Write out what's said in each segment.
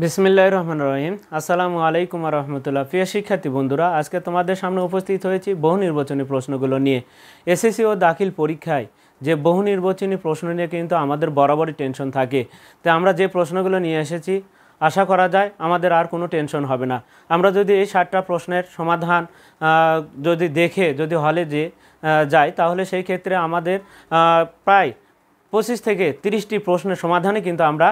বিসমিল্লাহির রহমানির রহিম। আসসালামু আলাইকুম ওয়া রাহমাতুল্লাহ। প্রিয় শিক্ষার্থী বন্ধুরা, আজকে তোমাদের সামনে উপস্থিত হয়েছি বহু নির্বাচনী প্রশ্নগুলো নিয়ে। এসএসসি ও দাখিল পরীক্ষায় যে বহু নির্বাচনী প্রশ্ন নিয়ে কিন্তু আমাদের বরাবরই টেনশন থাকে। তো আমরা যে প্রশ্নগুলো নিয়ে এসেছি আশা করা যায় আমাদের আর কোনো টেনশন হবে না। আমরা যদি এই 7টা প্রশ্নের সমাধান যদি দেখে যদি হলে যে যাই, তাহলে সেই ক্ষেত্রে আমাদের প্রায় 25 থেকে 30টি প্রশ্নের সমাধানে কিন্তু আমরা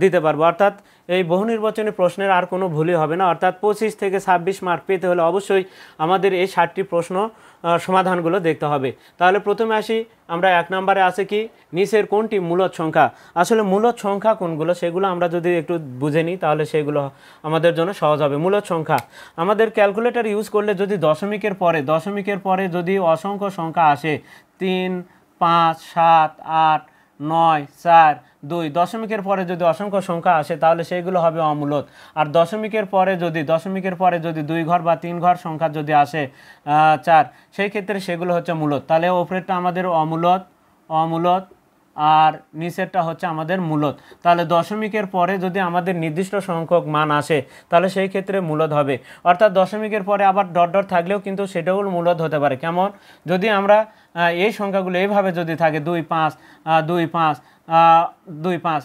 দিতে পারবো। অর্থাৎ এই বহু নির্বাচনী প্রশ্নের আর কোনো ভুলই হবে না। অর্থাৎ 25 থেকে 26 মার্ক পেতে হলে অবশ্যই আমাদের এই 7টি প্রশ্ন সমাধানগুলো দেখতে হবে। তাহলে প্রথমে আসি, আমরা 1 নম্বরে আছে কি, নিচের কোনটি মূলদ সংখ্যা। আসলে মূলদ সংখ্যা কোনগুলো সেগুলো আমরা যদি একটু বুঝে নিই তাহলে সেগুলো আমাদের জন্য সহজ হবে। মূলদ সংখ্যা আমাদের ক্যালকুলেটর ইউজ করলে যদি দশমিকের পরে যদি অসংখ্য সংখ্যা আসে 3, 5, 7, 8, 9, 4, 2, দশমিকের পরে যদি অসংখ্য সংখ্যা আসে তাহলে সেইগুলো হবে অমূলদ। আর দশমিকের পরে যদি 2 ঘর বা 3 ঘর সংখ্যা যদি আসে 4, সেই ক্ষেত্রে সেগুলো হচ্ছে মূলদ। তাহলে ওপরেরটা আমাদের অমূলদ আর নিচেরটা হচ্ছে আমাদের মূলদ। তাহলে দশমিকের পরে যদি আমাদের নির্দিষ্ট সংখ্যক মান আসে তাহলে সেই ক্ষেত্রে মূলদ হবে। অর্থাৎ দশমিকের পরে আবার ডট ডট থাকলেও কিন্তু সেটাও মূলদ হতে পারে। কেমন, যদি আমরা এই সংখ্যাগুলো এইভাবে যদি থাকে 2, 5, 2, 5, 2, 5,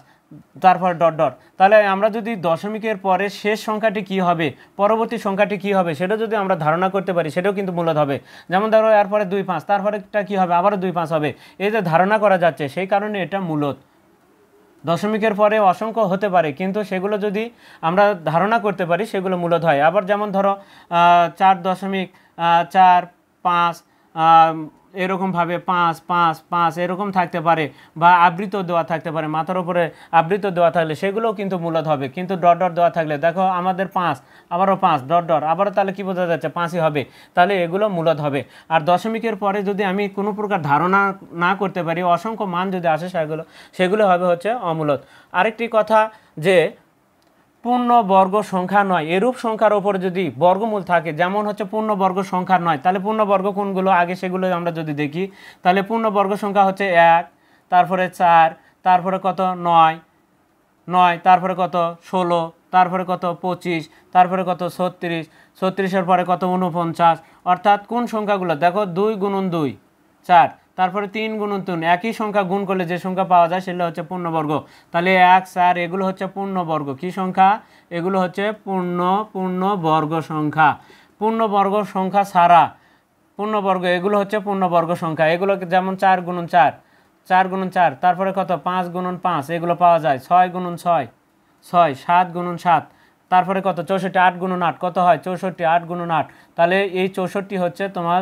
তারপর ডট ডট, তাহলে আমরা যদি দশমিকের পরে শেষ সংখ্যাটি কি হবে, পরবর্তী সংখ্যাটি কি হবে সেটা যদি আমরা ধারণা করতে পারি সেটাও কিন্তু মূলদ হবে। যেমন ধরো এরপরে 2, 5, তারপরেটা কি হবে, আবারও 2, 5 হবে। এই যে ধারণা করা যাচ্ছে সেই কারণে এটা মূলদ। দশমিকের পরে অসংখ্য হতে পারে কিন্তু সেগুলো যদি আমরা ধারণা করতে পারি সেগুলো মূলদ হয়। আবার যেমন ধরো 4.4, 5 এরকমভাবে 5, 5, 5 এরকম থাকতে পারে, বা আবৃত দেওয়া থাকতে পারে, মাথার উপরে আবৃত দেওয়া থাকলে সেগুলোও কিন্তু মূলদ হবে। কিন্তু ডট ডট দেওয়া থাকলে দেখো আমাদের 5, আবারও 5, ডট ডট, আবারও তাহলে কি বোঝা যাচ্ছে 5ই হবে, তাহলে এগুলো মূলদ হবে। আর দশমিকের পরে যদি আমি কোনো প্রকার ধারণা না করতে পারি, অসংখ্য মান যদি আসে সেগুলো হবে হচ্ছে অমূলদ। আরেকটি কথা যে পূর্ণবর্গ সংখ্যা নয় এরূপ সংখ্যার ওপর যদি বর্গমূল থাকে, যেমন হচ্ছে পূর্ণবর্গ সংখ্যা নয়, তাহলে পূর্ণবর্গ কোনগুলো আগে সেগুলো আমরা যদি দেখি, তাহলে পূর্ণবর্গ সংখ্যা হচ্ছে 1, তারপরে 4, তারপরে কত 9, তারপরে কত 16, তারপরে কত 25, তারপরে কত 36, 36-এর পরে কত 49। অর্থাৎ কোন সংখ্যাগুলো দেখো, 2 গুণন 2, 4, তারপরে 3 গুণন 3, একই সংখ্যা গুণ করলে যে সংখ্যা পাওয়া যায় সেগুলো হচ্ছে পূর্ণবর্গ। তাহলে 1, 4 এগুলো হচ্ছে পূর্ণবর্গ। কি সংখ্যা, এগুলো হচ্ছে পূর্ণবর্গ সংখ্যা। পূর্ণবর্গ সংখ্যা ছাড়া পূর্ণবর্গ এগুলো হচ্ছে পূর্ণবর্গ সংখ্যা। এগুলোকে যেমন 4 গুণন 4, 4 গুণন 4, তারপরে কত 5 গুণন 5 এগুলো পাওয়া যায়, 6 গুণন 6, 6, 7 গুণন 7, তারপরে কত 64, 8 গুণন 8 কত হয় 64, 8 গুণন 8, তাহলে এই 64 হচ্ছে তোমার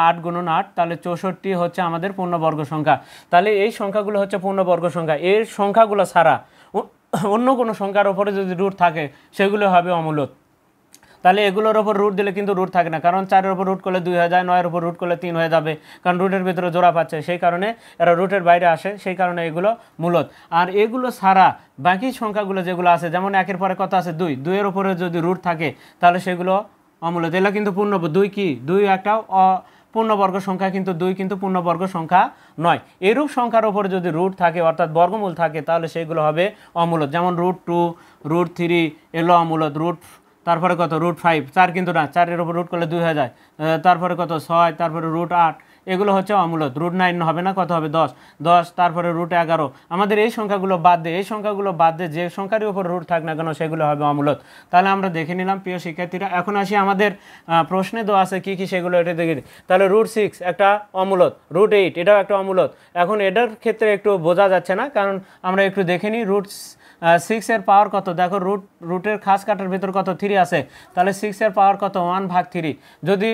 8 গুণন 8, তাহলে 64 হচ্ছে আমাদের পূর্ণবর্গ সংখ্যা। তাহলে এই সংখ্যাগুলো হচ্ছে পূর্ণবর্গ সংখ্যা। এই সংখ্যাগুলো ছাড়া অন্য কোনো সংখ্যার ওপরে যদি রুট থাকে সেগুলো হবে অমূলদ। তাহলে এগুলোর ওপর রুট দিলে কিন্তু রুট থাকে না, কারণ 4-এর ওপর রুট করলে 2 হয়ে যায়, 9-এর ওপর রুট করলে 3 হয়ে যাবে, কারণ রুটের ভিতরে জোড়া পাচ্ছে, সেই কারণে এরা রুটের বাইরে আসে, সেই কারণে এগুলো মূলদ। আর এগুলো ছাড়া বাকি সংখ্যাগুলো যেগুলো আছে, যেমন 1-এর পরে কত আছে 2, 2-এর ওপরে যদি রুট থাকে তাহলে সেগুলো অমূলদ। এগুলো কিন্তু 2 কি 2 একটা পূর্ণবর্গ সংখ্যা, কিন্তু 2 কিন্তু পূর্ণবর্গ সংখ্যা নয়। এরূপ সংখ্যার ওপর যদি রুট থাকে অর্থাৎ বর্গমূল থাকে তাহলে সেগুলো হবে অমূলদ। যেমন √2, √3 এগুলো অমূলদ। তারপরে কত √5, 4 কিন্তু না, 4-এর উপর রুট করলে 2 হয়ে যায়, তারপরে কত 6, তারপরে √8 এগুলো হচ্ছে অমূলদ। √9 হবে না, কত হবে 10, তারপরে √11। আমাদের এই সংখ্যাগুলো বাদ দিয়ে যে সংখ্যারই উপর রুট থাক না কেন সেগুলো হবে অমূলদ। তাহলে আমরা দেখে নিলাম প্রিয় শিক্ষার্থীরা। এখন আসি আমাদের প্রশ্নে দেওয়া আছে কি কি সেগুলো এটা দেখে নিই। তাহলে √6 একটা অমূলদ, √8 এটাও একটা অমূলদ। এখন এটার ক্ষেত্রে একটু বোঝা যাচ্ছে না, কারণ আমরা একটু দেখে নিই। √6-এর পাওয়ার কত, দেখো রুটের খাস কাটার ভিতর কত 3 আছে, তাহলে 6-এর পাওয়ার কত 1/3। যদি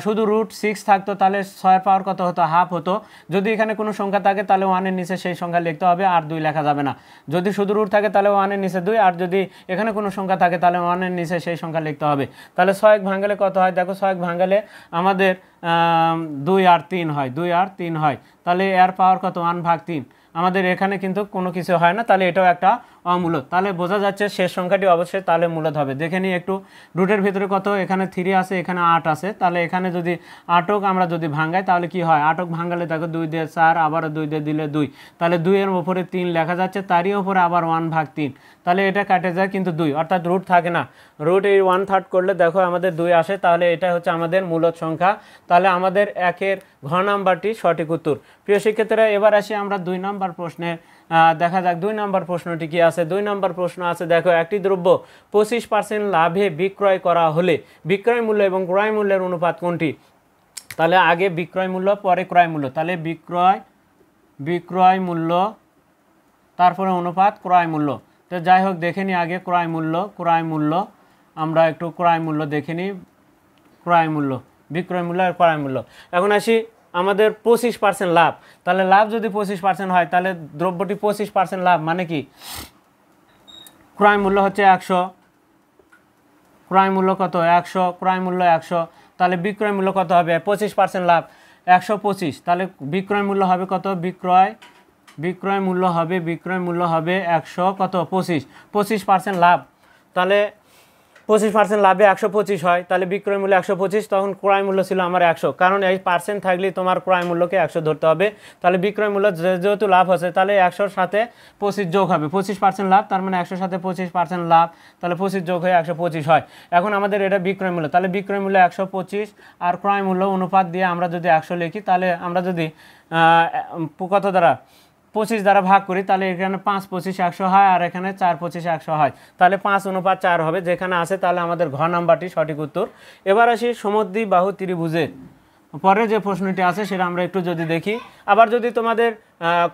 শুধু √6 থাকতো তাহলে 6-এর পাওয়ার কত হতো, হাফ হতো। যদি এখানে কোনো সংখ্যা থাকে তাহলে 1-এর নিচে সেই সংখ্যা লিখতে হবে, আর 2 লেখা যাবে না। যদি শুধু রুট থাকে তাহলে 1-এর নিচে 2, আর যদি এখানে কোনো সংখ্যা থাকে তাহলে 1-এর নিচে সেই সংখ্যা লিখতে হবে। তাহলে 6 ভাঙালে কত হয়, দেখো 6 ভাঙালে আমাদের 2 আর 3 হয়, তাহলে এর পাওয়ার কত 1/3। আমাদের এখানে কিন্তু কোনো কিছু হয় না, তাহলে এটাও একটা অমূলদ। তাহলে বোঝা যাচ্ছে শেষ সংখ্যাটি অবশ্যই তাহলে মূলদ হবে। দেখে নিই একটু, রুটের ভিতরে কত, এখানে 3 আছে, এখানে 8 আছে, তাহলে এখানে যদি 8ক আমরা যদি ভাঙাই তাহলে কি হয়, 8ক ভাঙালে দেখো 2 দিয়ে 4, আবার 2 দিয়ে দিলে 2, তাহলে 2 এর উপরে 3 লেখা যাচ্ছে, তারই উপরে আবার 1/3, তাহলে এটা কাটে যায় কিন্তু 2, অর্থাৎ রুট থাকে না। রুট এই 1/3 করলে দেখো আমাদের 2 আসে, তাহলে এটা হচ্ছে আমাদের মূলদ সংখ্যা। তাহলে আমাদের 1-এর ঘ নাম্বারটি সঠিক উত্তর। প্রিয় শিক্ষার্থীরা, এবার আসি আমরা 2 নম্বর প্রশ্নে। দেখা যাক 2 নম্বর প্রশ্নটি কি আছে। 2 নম্বর প্রশ্ন আছে, দেখো একটি দ্রব্য 25% লাভে বিক্রয় করা হলে বিক্রয় মূল্য এবং ক্রয় মূল্যের অনুপাত কোনটি? তাহলে আগে বিক্রয় মূল্য, পরে ক্রয় মূল্য, তাহলে বিক্রয় মূল্য, তারপরে অনুপাত ক্রয় মূল্য। তো যাই হোক, দেখে নিই আগে ক্রয় মূল্য, আমরা একটু ক্রয় মূল্য দেখে নিই। ক্রয় মূল্য, বিক্রয় মূল্য আর ক্রয় মূল্য। এখন আসি আমাদের 25% লাভ, তাহলে লাভ যদি 25% হয় তাহলে দ্রব্যটি 25% লাভ মানে কি, ক্রয় মূল্য হচ্ছে 100, ক্রয় মূল্য কত 100, ক্রয় মূল্য 100, তাহলে বিক্রয় মূল্য কত হবে, 25% লাভ 125, তাহলে বিক্রয় মূল্য হবে কত, বিক্রয় মূল্য হবে 100 কত 25% লাভ, তাহলে 25% লাভে 125 হয়, তাহলে বিক্রয় মূল্য 125, তখন ক্রয় মূল্য ছিল আমার 100, কারণ এই পার্সেন্ট থাকলে তোমার ক্রয় মূল্যকে 100 ধরতে হবে। তাহলে বিক্রয় মূল্য যেহেতু লাভ হচ্ছে, তাহলে 100-র সাথে 25 যোগ হবে, 25% লাভ, তার মানে 100-র সাথে 25% লাভ, তাহলে 25 যোগ হয়ে 125 হয়। এখন আমাদের এটা বিক্রয় মূল্য, তাহলে বিক্রয় মূল্য 125 আর ক্রয় মূল্য অনুপাত দিয়ে আমরা যদি 100 লিখি, তাহলে আমরা যদি কত দ্বারা 25 দ্বারা ভাগ করি, তাহলে এখানে 5 25 100 হয়, আর এখানে 4 25 100 হয়, তাহলে 5:4 হবে, যেখানে আছে, তাহলে আমাদের ঘ নাম্বারটি সঠিক উত্তর। এবার আসি সমদ্বিবাহু ত্রিভুজের পরে যে প্রশ্নটি আছে সেটা আমরা একটু যদি দেখি। আবার যদি তোমাদের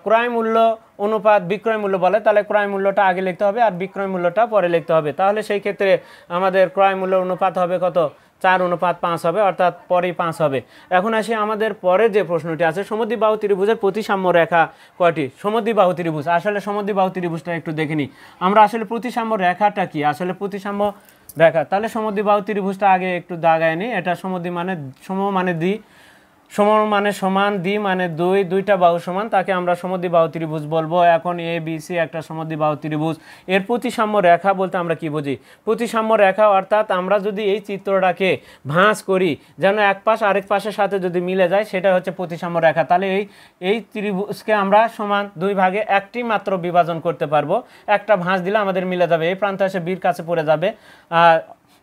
ক্রয় মূল্য অনুপাত বিক্রয় মূল্য বলে, তাহলে ক্রয় মূল্যটা আগে লিখতে হবে আর বিক্রয় মূল্যটা পরে লিখতে হবে। তাহলে সেই ক্ষেত্রে আমাদের ক্রয় মূল্য অনুপাত হবে কত, 4:5 হবে, অর্থাৎ পরেই 5 হবে। এখন আসি আমাদের পরে যে প্রশ্নটি আছে, সমদ্বিবাহু ত্রিভুজের প্রতিসাম্য রেখা কয়টি? সমদ্বিবাহু ত্রিভুজ, আসলে সমদ্বিবাহু ত্রিভুজটা একটু দেখে নিই আমরা। আসলে প্রতিসাম্য রেখাটা কি, আসলে প্রতিসাম্য রেখা, তাহলে সমদ্বিবাহু ত্রিভুজটা আগে একটু দাগায় নিই। এটা সমদ্বি মানে সম মানে দ্বি, সম মানে সমান, দ্বি মানে দুই, দুইটা বাহু সমান, তাকে আমরা সমদ্বিবাহু ত্রিভুজ বলবো। এখন এ বি সি একটা সমদ্বিবাহু ত্রিভুজ, এর প্রতিসাম্য রেখা বলতে আমরা কি বুঝি? প্রতিসাম্য রেখা অর্থাৎ আমরা যদি এই চিত্রটাকে ভাঁজ করি যেন এক পাশ আরেক পাশের সাথে যদি মিলে যায়, সেটা হচ্ছে প্রতিসাম্য রেখা। তাহলে এই ত্রিভুজকে আমরা সমান 2 ভাগে একটি মাত্র বিভাজন করতে পারবো, একটা ভাঁজ দিলে আমাদের মিলে যাবে, এই প্রান্ত এসে বির কাছে পড়ে যাবে,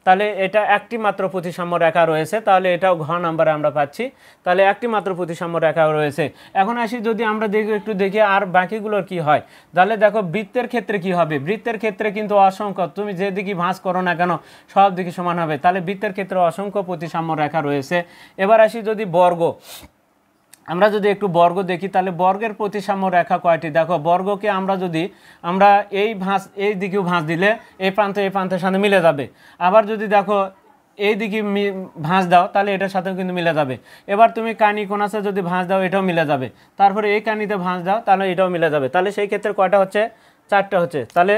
তাহলে এটা একটি মাত্র প্রতিসাম্য রেখা রয়েছে, তাহলে এটাও ঘ নাম্বারে আমরা পাচ্ছি, তাহলে একটি মাত্র প্রতিসাম্য রেখা রয়েছে। এখন আসি যদি আমরা একটু দেখি আর বাকিগুলোর কি হয়, তাহলে দেখো বৃত্তের ক্ষেত্রে কি হবে। বৃত্তের ক্ষেত্রে কিন্তু অসংখ্য, তুমি যেদিকে ভাঁজ করো না কেন সব দিকে সমান হবে, তাহলে বৃত্তের ক্ষেত্রে অসংখ্য প্রতিসাম্য রেখা রয়েছে। এবার আসি যদি বর্গ, আমরা যদি একটু বর্গ দেখি, তাহলে বর্গের প্রতিসাম্য রেখা কয়টি? দেখো বর্গকে আমরা এই দিকেও ভাঁজ দিলে এই প্রান্তের সাথে মিলে যাবে, আবার যদি দেখো এই দিকে ভাঁজ দাও তাহলে এটার সাথেও কিন্তু মিলে যাবে। এবার তুমি কানি কোণাসে যদি ভাঁজ দাও এটাও মিলে যাবে, তারপরে এই কানিতে ভাঁজ দাও তাহলে এটাও মিলে যাবে, তাহলে সেই ক্ষেত্রে কয়টা হচ্ছে? 4টা হচ্ছে। তাহলে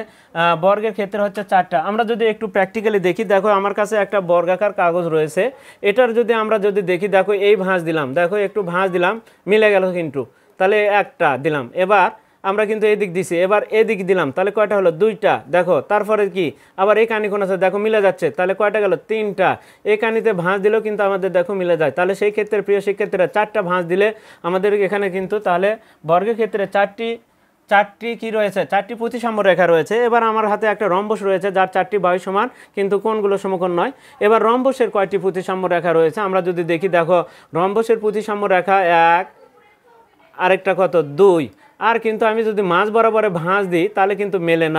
বর্গের ক্ষেত্রে হচ্ছে 4টা। আমরা যদি একটু প্র্যাকটিক্যালি দেখি, দেখো আমার কাছে একটা বর্গাকার কাগজ রয়েছে, এটার যদি আমরা যদি দেখি, দেখো এই ভাঁজ দিলাম, দেখো একটু ভাঁজ দিলাম মিলে গেল কিন্তু, তাহলে একটা দিলাম। এবার আমরা কিন্তু এদিক দিছি, এবার এদিক দিলাম, তাহলে কয়টা হলো? 2টা। দেখো তারপরে কি আবার এই কানি কোণ আছে, দেখো মিলে যাচ্ছে, তাহলে কয়টা গেল? 3টা। এই কানিতে ভাঁজ দিলেও কিন্তু আমাদের দেখো মিলে যায়, তাহলে সেই ক্ষেত্রে প্রিয় শিক্ষার্থীরা 4টা ভাঁজ দিলে আমাদের এখানে কিন্তু তাহলে বর্গের ক্ষেত্রে 4টি কি রয়েছে? 4টি প্রতিসাম্য রেখা রয়েছে। এবার আমার হাতে একটা রম্বস রয়েছে যার 4টি বাহু সমান কিন্তু কোণগুলো সমকোণ নয়। এবার রম্বসের কয়টি প্রতিসাম্য রেখা রয়েছে আমরা যদি দেখি, দেখো রম্বসের প্রতিসাম্য রেখা 1, আরেকটা কত? 2, আর কিন্তু আমি যদি মাঝ বরাবরে ভাঁজ দিই তাহলে কিন্তু মেলে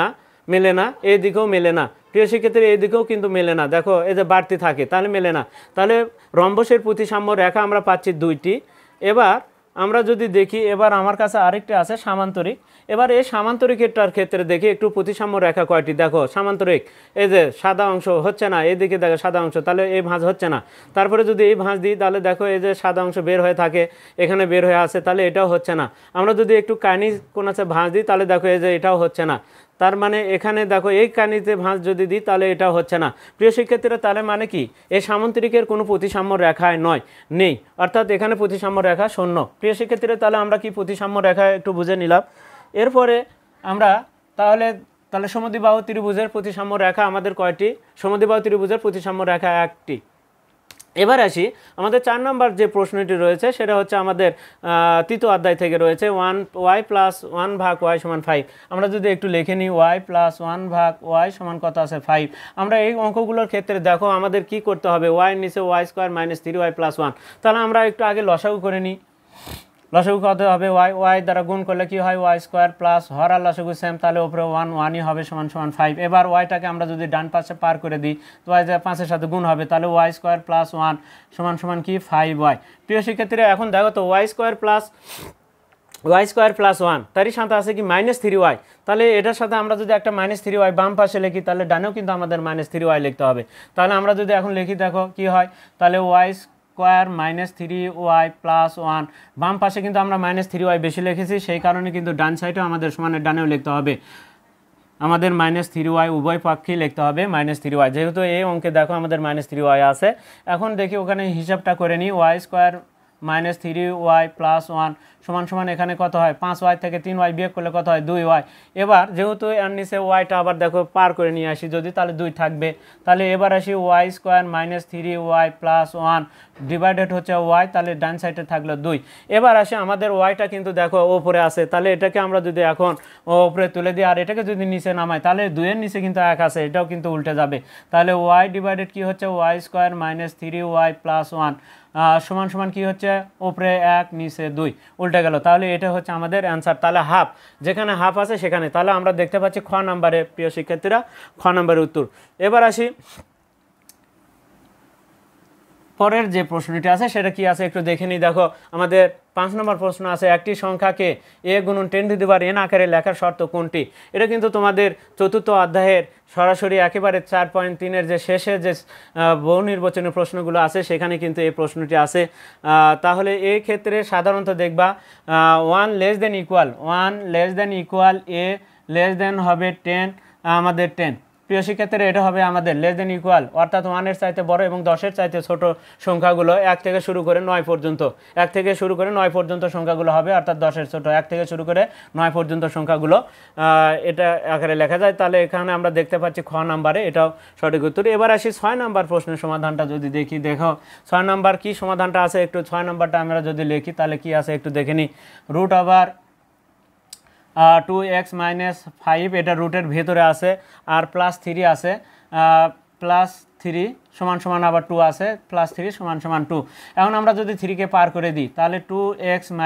না, এদিকেও মেলে না। প্রিয় শিক্ষার্থী এদিকেও কিন্তু মেলে না, দেখো এই যে বাড়তি থাকে, তাহলে মেলে না। তাহলে রম্বসের প্রতিসাম্য রেখা আমরা পাচ্ছি 2টি। এবার আমরা যদি দেখি, এবার আমার কাছে আরেকটি আছে সামান্তরিক। এবার এই সামান্তরিকেরটার ক্ষেত্রে দেখি একটু প্রতিসাম্য রেখা কয়টি। দেখো সামান্তরিক, এই যে সাদা অংশ হচ্ছে না, এদিকে দেখো সাদা অংশ, তাহলে এই ভাঁজ হচ্ছে না। তারপরে যদি এই ভাঁজ দিই তাহলে দেখো এই যে সাদা অংশ বের হয়ে থাকে, এখানে বের হয়ে আসে, তাহলে এটাও হচ্ছে না। আমরা যদি একটু কানি কোণ আছে ভাঁজ দিই তাহলে দেখো এই যে এটাও হচ্ছে না, তার মানে এখানে দেখো এই কানিতে ভাঁজ যদি দিই তাহলে এটাও হচ্ছে না। প্রিয় শিক্ষার্থীরা তাহলে মানে কি? এই সামান্তরিকের কোনো প্রতিসাম্য রেখায় নেই, অর্থাৎ এখানে প্রতিসাম্য রেখা শূন্য। প্রিয় শিক্ষার্থীরা তাহলে আমরা কি প্রতিসাম্য রেখা একটু বুঝে নিলাম। এরপরে আমরা তাহলে তাহলে সমদ্বিবাহু ত্রিভুজের প্রতিসাম্য রেখা আমাদের কয়টি? সমদ্বিবাহু ত্রিভুজের প্রতিসাম্য রেখা একটি। এবার আসি আমাদের 4 নম্বর যে প্রশ্নটি রয়েছে সেটা হচ্ছে আমাদের তৃতীয় অধ্যায় থেকে রয়েছে 1y + 1 ভাগ y = 5। আমরা যদি একটু লিখে নিই y + 1 ভাগ y সমান কত আছে 5। আমরা এই অঙ্কগুলোর ক্ষেত্রে দেখো আমাদের কি করতে হবে, y এর নিচে y² - 3y + 1। তাহলে আমরা একটু আগে লসাগু করে নিই। লসাগু কত হবে, y দ্বারা গুণ করলে কি হয় y² প্লাস হর আর লসাগু সেম, তাহলে উপরে 1ই হবে সমান 5। এবার ওয়াইটাকে আমরা যদি ডান পাশে পার করে দিই তো y 5-এর সাথে গুণ হবে, তাহলে y² + 1 সমান কি 5y। প্রিয় শিক্ষার্থীরা এখন দেখো তো y² + 1 তারই সাথে আছে কি -3y। তাহলে এটার সাথে আমরা যদি একটা -3y বাম পাশে লিখি তাহলে ডানেও কিন্তু আমাদের -3y লিখতে হবে। তাহলে আমরা যদি এখন লিখি দেখো কি হয়, তাহলে y² - 3y + 1, বাম পাশে কিন্তু আমরা -3y বেশি লিখেছি, সেই কারণে কিন্তু ডান সাইডেও আমাদের সমানের ডানেও লিখতে হবে, আমাদের -3y উভয় পক্ষেই লিখতে হবে -3y। যেহেতু এই অঙ্কে দেখো আমাদের -3y আছে। এখন দেখি ওখানে হিসাবটা করে নিই, y² - 3y + 1 সমান এখানে কত হয় 5y থেকে 3y বিয়োগ করলে কত হয় 2y। এবার যেহেতু এর নিচে ওয়াইটা আবার দেখো পার করে নিয়ে আসি যদি, তাহলে 2 থাকবে। তাহলে এবার আসি y² - 3y + 1 ডিভাইডেড হচ্ছে y, তাহলে ডান সাইডে থাকলো 2। এবার আসি আমাদের ওয়াইটা কিন্তু দেখো ওপরে আছে, তাহলে এটাকে আমরা যদি এখন ওপরে তুলে দিই আর এটাকে যদি নিচে নামাই তাহলে 2 এর নিচে কিন্তু 1 আছে, এটাও কিন্তু উল্টে যাবে। তাহলে y ডিভাইডেড কি হচ্ছে y² - 3y + 1 সমান কি হচ্ছে উপরে 1 নিচে 2 উল্টে গেল। তাহলে এটা হচ্ছে আমাদের অ্যান্সার। তাহলে হাফ, যেখানে হাফ আছে সেখানে, তাহলে আমরা দেখতে পাচ্ছি খ নম্বরে প্রিয় শিক্ষার্থীরা খ নম্বরের উত্তর। এবার আসি পরের যে প্রশ্নটি আছে সেটা কি আছে একটু দেখে নিই। দেখো আমাদের 5 নম্বর প্রশ্ন আছে, একটি সংখ্যাকে a × 10⁻n আকারে লেখার শর্ত কোনটি? এটা কিন্তু তোমাদের চতুর্থ অধ্যায়ের সরাসরি একেবারে 4.3-এর যে শেষে যে বহু নির্বাচনী প্রশ্নগুলো আছে সেখানে কিন্তু এই প্রশ্নটি আছে। তাহলে এই ক্ষেত্রে সাধারণত দেখবা 1 <= a হবে 10, আমাদের 10। প্রিয় শিক্ষার্থীরা এটা হবে আমাদের <= অর্থাৎ 1-এর চাইতে বড় এবং 10-এর চাইতে ছোট সংখ্যাগুলো 1 থেকে শুরু করে 9 পর্যন্ত, 1 থেকে শুরু করে 9 পর্যন্ত সংখ্যাগুলো হবে, অর্থাৎ 10-এর ছোট 1 থেকে শুরু করে 9 পর্যন্ত সংখ্যাগুলো এটা আকারে লেখা যায়। তাহলে এখানে আমরা দেখতে পাচ্ছি খ নম্বরে এটাও সঠিক উত্তর। এবার আসি 6 নম্বর প্রশ্নের সমাধানটা যদি দেখি। দেখো 6 নম্বর কি সমাধানটা আছে একটু 6 নম্বরটা আমরা যদি লিখি তাহলে কি আছে একটু দেখে নিই। √2x - 5 এটা রুটের ভেতরে আছে, আর +3 আছে, +3 সমান আবার 2 আছে, +3 সমান 2। এখন আমরা যদি 3কে পার করে দিই তাহলে 2x -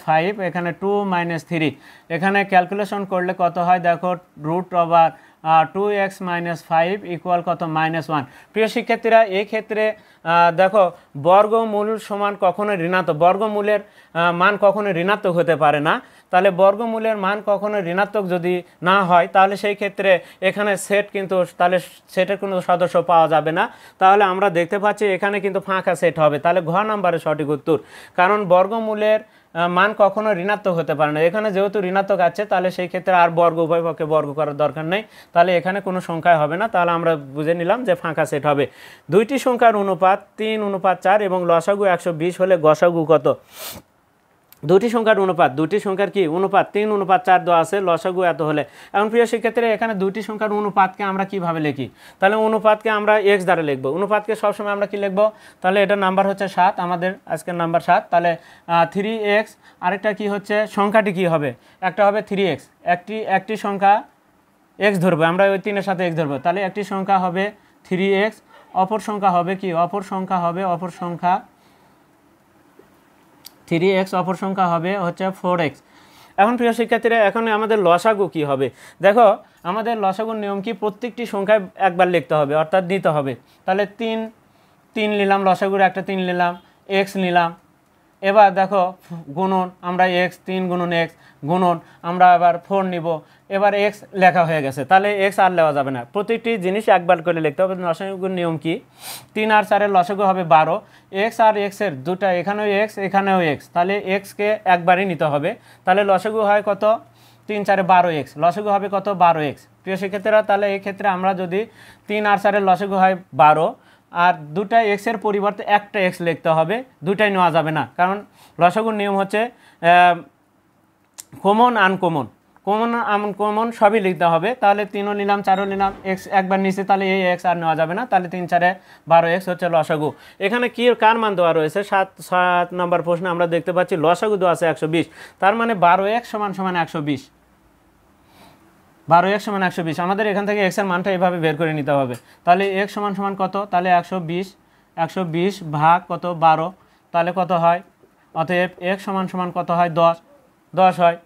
5 এখানে 2 - 3, এখানে ক্যালকুলেশন করলে কত হয় দেখো √2x - 5 = কত -1। প্রিয় শিক্ষার্থীরা এই ক্ষেত্রে দেখো বর্গমূল সমান কখনো ঋণাত্মক, বর্গমূলের মান কখনো ঋণাত্মক হতে পারে না। তাহলে বর্গমূলের মান কখনো ঋণাত্মক যদি না হয় তাহলে সেই ক্ষেত্রে এখানে সেট কিন্তু তাহলে সেটের কোনো সদস্য পাওয়া যাবে না। তাহলে আমরা দেখতে পাচ্ছি এখানে কিন্তু ফাঁকা সেট হবে, তাহলে ঘ নম্বরের সঠিক উত্তর। কারণ বর্গমূলের মান কখনো ঋণাত্মক হতে পারে না, এখানে যেহেতু ঋণাত্মক আছে তাহলে সেই ক্ষেত্রে আর উভয় পক্ষে বর্গ করার দরকার নেই, তাহলে এখানে কোনো সংখ্যায় হবে না। তাহলে আমরা বুঝে নিলাম যে ফাঁকা সেট হবে। দুইটি সংখ্যার অনুপাত 3:4 এবং লসাগু 120 হলে গসাগু কত? দুটি সংখ্যার অনুপাত, দুটি সংখ্যার কি অনুপাত 3:4 দেওয়া আছে, লসাগু এত হলে। এখন প্রিয় শিক্ষার্থীরা এখানে দুটি সংখ্যার অনুপাতকে আমরা কিভাবে লিখি? তাহলে অনুপাতকে আমরা x দ্বারা লিখব, অনুপাতকে সবসময় আমরা কি লিখব? তাহলে এটা নাম্বার হচ্ছে 7, আমাদের আজকের নাম্বার 7। তাহলে 3x, আরেকটা কি হচ্ছে সংখ্যাটি কি হবে? একটা হবে 3x, একটি সংখ্যা x ধরবো আমরা, ওই 3-এর সাথে x ধরবো, তাহলে একটি সংখ্যা হবে 3x, অপর সংখ্যা হবে কি? অপর সংখ্যা 3x, অপর সংখ্যা হবে হচ্ছে 4x। এখন প্রিয় শিক্ষার্থীরা এখন আমাদের লসাগু কি হবে? দেখো আমাদের লসাগুর নিয়ম কি? প্রত্যেকটি সংখ্যায় একবার লিখতে হবে, অর্থাৎ নিতে হবে। তাহলে 3 নিলাম, লসাগুর একটা 3 নিলাম, x নিলাম। এবার দেখো গুণন, আমরা x 3 × x গুণন, আমরা আবার 4 নিব। এবার x লেখা হয়ে গেছে, তাহলে x আর লেখা যাবে না, প্রত্যেকটি জিনিস একবার করে লিখতে হবে। লসাগুর নিয়ম কি? 3 আর 4-এর লসাগু হবে 12, x আর x এর দুটা, এখানেও x এখানেও x, তাহলে x-কে একবারই নিতে হবে। তাহলে লসাগু হয় কত? 3 4 12x, লসাগু হবে কত? 12x। প্রিয় শিক্ষার্থীরা তাহলে এই ক্ষেত্রে আমরা যদি 3 আর 4-এর লসাগু হয় 12 আর দুটা x এর পরিবর্তে একটা x লিখতে হবে, দুটাই নেওয়া যাবে না, কারণ লসাগুর নিয়ম হচ্ছে কমন কমন কমন সবই লিখতে হবে। তাহলে 3ও নিলাম 4ও নিলাম, এক্স একবার নিচে, তাহলে এই এক্স আর নেওয়া যাবে না, তাহলে 3 4 12 হচ্ছে লসাগু। এখানে কি কার মান দেওয়া রয়েছে? 7 নম্বর প্রশ্নে আমরা দেখতে পাচ্ছি লসাগু দেওয়া আছে 120, তার মানে 12x সমান সমান 120, 12x সমান 120। আমাদের এখান থেকে এক্সের মানটা এভাবে বের করে নিতে হবে। তাহলে এক্স সমান সমান কত? তাহলে 120 ভাগ কত 12, তাহলে কত হয়? অতএব এক্স সমান সমান কত হয়? 10 হয়।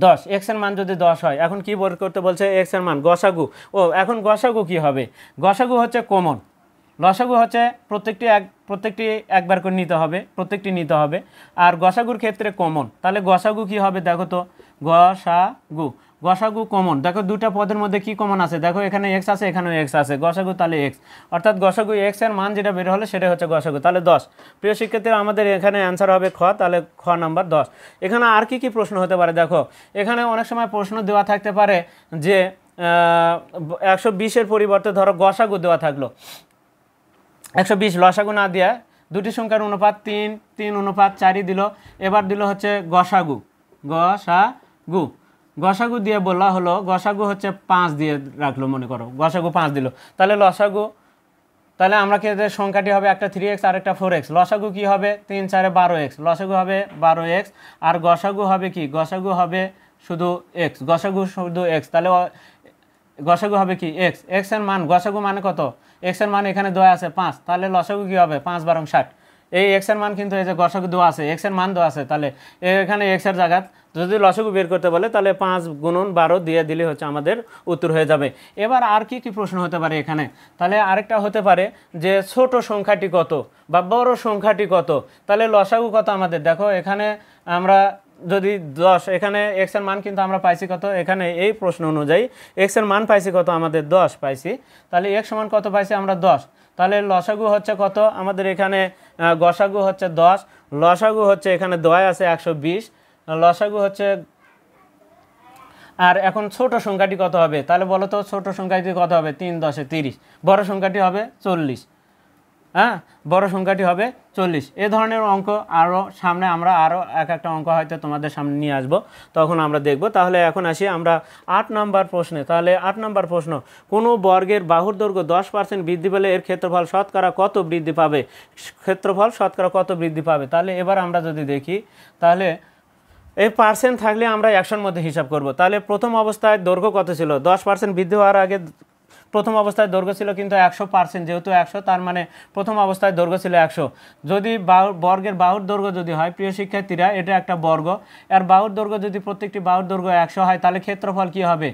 10, এক্সের মান যদি 10 হয়, এখন কি বের করতে বলছে? এক্সের মান গসাগু। এখন গসাগু কি হবে? গসাগু হচ্ছে কমন, লসাগু হচ্ছে প্রত্যেকটি একবার করে নিতে হবে, প্রত্যেকটি নিতে হবে। আর গসাগুর ক্ষেত্রে কমন, তাহলে গসাগু কি হবে? দেখো তো, গসাগু কমন। দেখো দুটা পদের মধ্যে কি কমন আছে? দেখো এখানে এক্স আছে, এখানেও এক্স আছে, গসাগু তাহলে এক্স, অর্থাৎ গসাগু এক্স এর মান যেটা বের হলে সেটা হচ্ছে গসাগু, তাহলে 10। প্রিয় শিক্ষার্থীরা, আমাদের এখানে অ্যান্সার হবে খ, তাহলে খ নাম্বার 10। এখানে আর কি প্রশ্ন হতে পারে? দেখো এখানে অনেক সময় প্রশ্ন দেওয়া থাকতে পারে যে 120-এর পরিবর্তে ধরো গসাগু দেওয়া থাকলো, 120 লসাগু না দিয়ে দুটি সংখ্যার অনুপাত 3:4 দিল, এবার দিল হচ্ছে গসাগু, গসাগু দিয়ে বলা হলো, গসাগু হচ্ছে 5 দিয়ে রাখলো, মনে করো গসাগু 5 দিল, তাহলে লসাগু, তাহলে আমরা কি সংখ্যাটি হবে একটা 3x আর একটা 4x, লসাগু কি হবে? 3 4 12x, লসাগু হবে 12x, আর গসাগু হবে কি? গসাগু হবে শুধু x, গসাগু শুধু x, তাহলে গসাগু হবে কি? x, x এর মান, গসাগু মানে কত? x এর মান এখানে দেওয়া আছে 5, তাহলে লসাগু কি হবে? 5 12 60। এই x এর মান কিন্তু এই যে গসাগু দেওয়া আছে, x এর মান দেওয়া আছে, তাহলে এখানে x এর জায়গা যদি লসাগু বের করতে বলে তাহলে 5 গুণন 12 দিয়ে দিলে হচ্ছে আমাদের উত্তর হয়ে যাবে। এবার আর কি প্রশ্ন হতে পারে এখানে? তাহলে আরেকটা হতে পারে যে ছোট সংখ্যাটি কত বা বড় সংখ্যাটি কত, তাহলে লসাগু কত আমাদের? দেখো এখানে আমরা যদি 10, এখানে x এর মান কিন্তু আমরা পাইছি কত? এখানে এই প্রশ্ন অনুযায়ী x এর মান পাইছি কত? আমাদের 10 পাইছি, তাহলে x সমান কত পাইছি আমরা? 10। তাহলে লসাগু হচ্ছে কত আমাদের? এখানে গসাগু হচ্ছে 10, লসাগু হচ্ছে এখানে দয় আছে 120, লসাগু হচ্ছে। আর এখন ছোট সংখ্যাটি কত হবে? তাহলে বলো তো, ছোট সংখ্যাটি কত হবে? 3 10 30, বড় সংখ্যাটি হবে 40, হ্যাঁ, বড় সংখ্যাটি হবে 40। এ ধরনের অঙ্ক আরও সামনে আমরা আরও একটা অঙ্ক হয়তো তোমাদের সামনে নিয়ে আসব, তখন আমরা দেখব। তাহলে এখন আসি আমরা 8 নম্বর প্রশ্নে। তাহলে 8 নম্বর প্রশ্ন, কোনো বর্গের বাহুর দৈর্ঘ্য 10% বৃদ্ধি পেলে এর ক্ষেত্রফল শতকরা কত বৃদ্ধি পাবে? ক্ষেত্রফল শতকরা কত বৃদ্ধি পাবে? তাহলে এবার আমরা যদি দেখি, তাহলে এই পার্সেন্ট থাকলে আমরা 100-এর মধ্যে হিসাব করব। তাহলে প্রথম অবস্থায় দৈর্ঘ্য কত ছিল? 10% বৃদ্ধি হওয়ার আগে প্রথম অবস্থায় দৈর্ঘ্য ছিল কিন্তু 100%, যেহেতু 100, তার মানে প্রথম অবস্থায় দৈর্ঘ্য ছিল 100। যদি বর্গের বাহুর দৈর্ঘ্য যদি হয়, প্রিয় শিক্ষার্থীরা, এটা একটা বর্গ, আর বাহুর দৈর্ঘ্য যদি প্রত্যেকটি বাহুর দৈর্ঘ্য 100 হয়, তাহলে ক্ষেত্রফল কি হবে?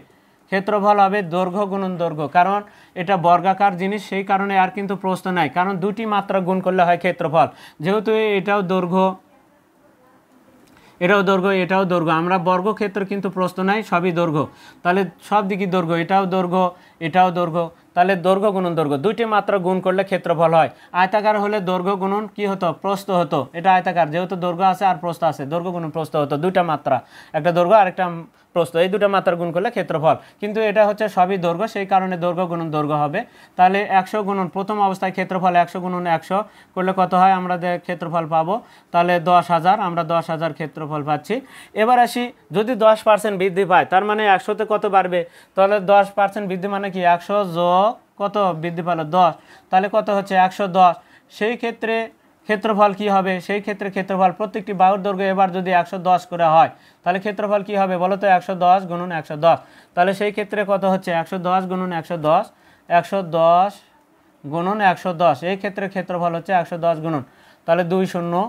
ক্ষেত্রফল হবে দৈর্ঘ্য গুণন দৈর্ঘ্য, কারণ এটা বর্গাকার জিনিস, সেই কারণে আর কিন্তু প্রস্থ নাই, কারণ দুটি মাত্রা গুণ করলে হয় ক্ষেত্রফল। যেহেতু এটাও দৈর্ঘ্য, এটাও দৈর্ঘ্য, এটাও দৈর্ঘ্য, আমরা বর্গক্ষেত্র কিন্তু প্রস্থ নাই, সবই দৈর্ঘ্য, তাহলে সব দিকই দৈর্ঘ্য, এটাও দৈর্ঘ্য, এটাও দৈর্ঘ্য, তাহলে দৈর্ঘ্য গুণন দৈর্ঘ্য, দুইটি মাত্রা গুণ করলে ক্ষেত্রফল হয়। আয়তাকার হলে দৈর্ঘ্য গুণন কি হতো? প্রস্থ হতো। এটা আয়তাকার, যেহেতু দৈর্ঘ্য আছে আর প্রস্থ আছে, দৈর্ঘ্য গুণন প্রস্থ হতো, দুইটা মাত্রা, একটা দৈর্ঘ্য আর একটা প্রস্থ, এই দুটো মাত্রা গুণ করলে ক্ষেত্রফল, কিন্তু এটা হচ্ছে সবই দৈর্ঘ্য, সেই কারণে দৈর্ঘ্য গুণন দৈর্ঘ্য হবে। তাহলে 100 গুণন প্রথম অবস্থায় ক্ষেত্রফল 100 গুণন 100 করলে কত হয়? আমরা ক্ষেত্রফল পাবো তাহলে 10,000, আমরা 10,000 ক্ষেত্রফল পাচ্ছি। এবার আসি, যদি 10% বৃদ্ধি পায়, তার মানে 100-তে কত বাড়বে? তাহলে 10% বৃদ্ধি মানে কি? 100 যোগ কত বৃদ্ধি পেল? 10, তাহলে কত হচ্ছে? 110। সেই ক্ষেত্রে ক্ষেত্রফল কি হবে? সেই ক্ষেত্রে ক্ষেত্রফল প্রত্যেকটি বাহুর দৈর্ঘ্য এবার যদি 110 করে হয়, তাহলে ক্ষেত্রফল কি হবে বলো তো? 110 গুণন 110, তাহলে সেই ক্ষেত্রে কত হচ্ছে? 110 গুণন 110, 110 গুণন 110, এই ক্ষেত্রে ক্ষেত্রফল হচ্ছে 110 গুণন, তাহলে 2 0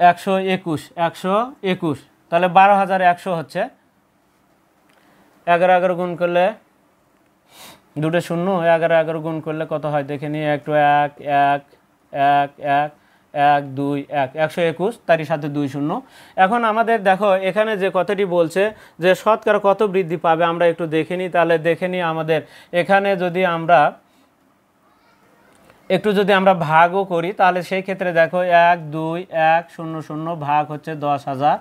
121, 121, তাহলে 12,100 হচ্ছে। 11 11 গুণ করলে, দুটো শূন্য, 11 11 গুণ করলে কত হয় দেখে নিই একটু, 1 1 1 1 1 2 1, 121, তারই সাথে 2 0। এখন আমাদের দেখো এখানে যে কথাটি বলছে যে শতকরা কত বৃদ্ধি পাবে, আমরা একটু দেখে নিই। তাহলে দেখে নিই আমাদের এখানে যদি আমরা একটু যদি আমরা ভাগও করি, তাহলে সেই ক্ষেত্রে দেখো 1 2 1 0 0 ভাগ হচ্ছে 10,000,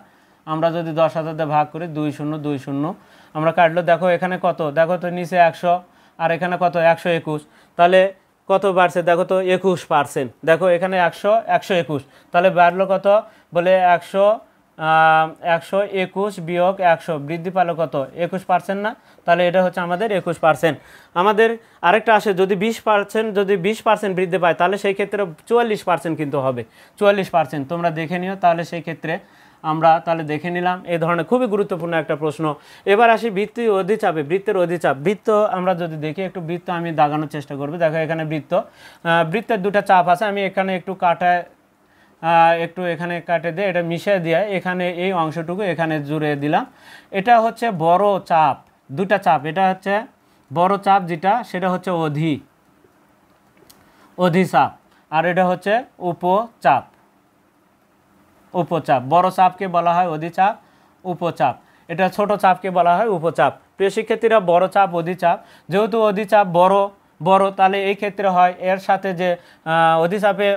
আমরা যদি 10,000 দিয়ে ভাগ করি 2 0 2 0 আমরা কাটলো, দেখো এখানে কত? দেখো তো নিচে 100 আর এখানে কত? 121, তাহলে কত বাড়ছে? দেখো তো 21%, দেখো এখানে 100 121, তাহলে বাড়লো কত? বলে 121 বিয়োগ 100 বৃদ্ধি পালো কত? 21% না? তাহলে এটা হচ্ছে আমাদের 21%। আমাদের আরেকটা আসে, যদি 20%, যদি 20% বৃদ্ধি পায় তাহলে সেই ক্ষেত্রে 44% কিন্তু হবে, 44%। তোমরা দেখে নিও, তাহলে সেই ক্ষেত্রে আমরা তাহলে দেখে নিলাম। এই ধরনের খুবই গুরুত্বপূর্ণ একটা প্রশ্ন। এবার আসি বৃত্তের অধিচাপে। বৃত্তের অধিচাপ, বৃত্ত আমরা যদি দেখি, একটু বৃত্ত আমি দাগানোর চেষ্টা করবো। দেখো এখানে বৃত্তের দুটো চাপ আছে। আমি এখানে একটু একটু এখানে কাটে দিয়ে এটা মিশিয়ে দিয়ে এখানে এই অংশটুকু এখানে জুড়ে দিলাম। এটা হচ্ছে বড় চাপ, দুটা চাপ। এটা হচ্ছে বড় চাপ, যেটা সেটা হচ্ছে অধিচাপ, আর এটা হচ্ছে উপচাপ। বড় চাপকে বলা হয় অধিচাপ, উপচাপ। এটা ছোট চাপকে বলা হয় উপচাপ। প্রিয় শিক্ষার্থীরা, বড় চাপ, অধিচাপ, যেহেতু অধিচাপ বড় তাহলে এই ক্ষেত্রে হয় এর সাথে যে অধিচাপে